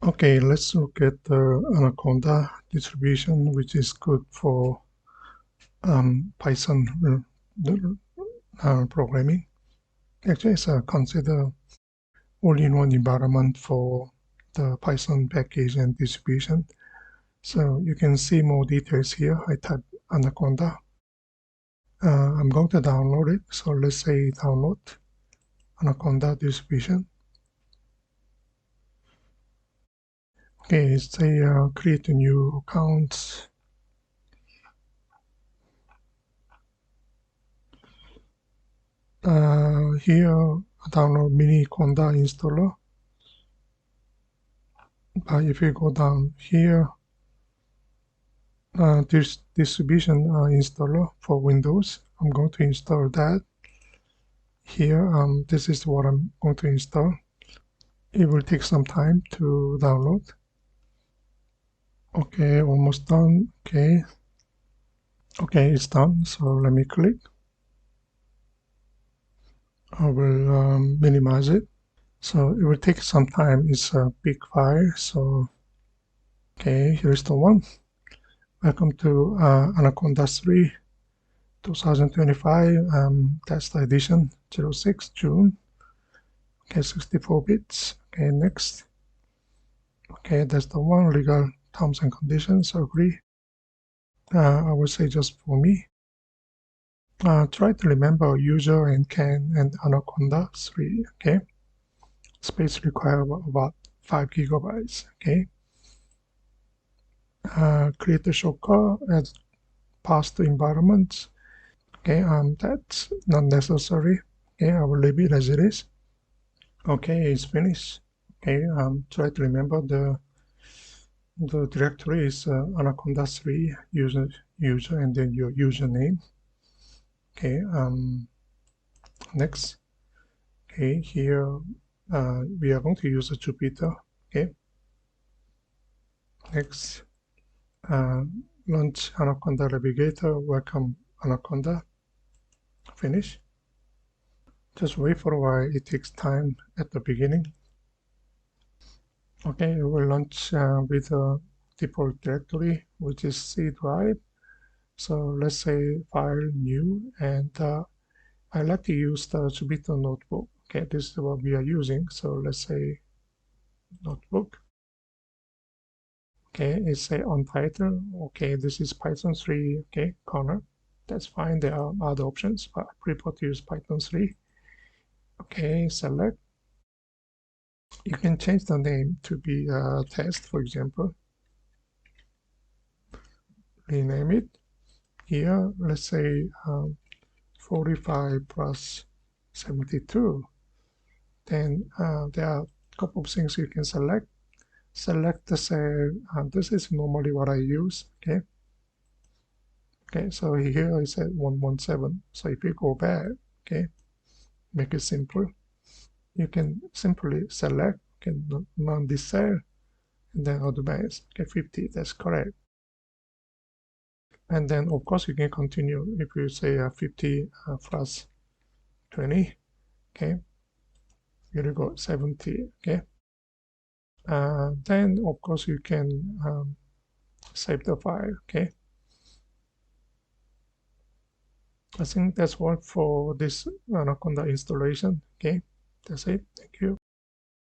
Okay, let's look at the Anaconda distribution, which is good for Python programming. Actually, it's considered all-in-one environment for the Python package and distribution. So you can see more details here. I type Anaconda. I'm going to download it. So let's say download Anaconda distribution. Okay, say create a new account. Here download mini conda installer. But if you go down here, this distribution installer for Windows, I'm going to install that. Here, this is what I'm going to install. It will take some time to download. Okay, almost done. Okay, it's done. So let me click. I will minimize it. So it will take some time. It's a big file. So, okay, here's the one. Welcome to Anaconda 3 2025. That's the edition 06 June. Okay, 64 bits. Okay, next. Okay, that's the one. Legal terms and conditions. Agree. I would say just for me. Try to remember user and can and Anaconda 3. Okay. Space required about 5 gigabytes. Okay. Create the shortcut as pass to environments. Okay. That's not necessary. Okay. I will leave it as it is. Okay, it's finished. Okay. Try to remember the directory is Anaconda 3 user and then your username. Okay, next. Okay, here we are going to use a Jupyter. Okay, next. Launch Anaconda Navigator. Welcome Anaconda. Finish. Just wait for a while. It takes time at the beginning. Okay, it will launch with a default directory, which is C drive. So let's say file new, and I like to use the Jupyter notebook. Okay, this is what we are using. So let's say notebook. Okay, it's say on title. Okay, this is Python 3. Okay, corner. That's fine. There are other options, but I prefer to use Python 3. Okay, select. You can change the name to be test, for example. Rename it. Here, let's say 45 plus 72. Then there are a couple of things you can select. Select the cell. This is normally what I use. Okay, so here I said 117. So if you go back, okay, make it simple. You can simply select, okay, non this cell, and then advance. Okay, 50, that's correct. And then of course you can continue if you say 50 plus 20. Okay, here you go 70. Okay, then of course you can save the file. Okay, I think that's all for this Anaconda installation. Okay, that's it. Thank you.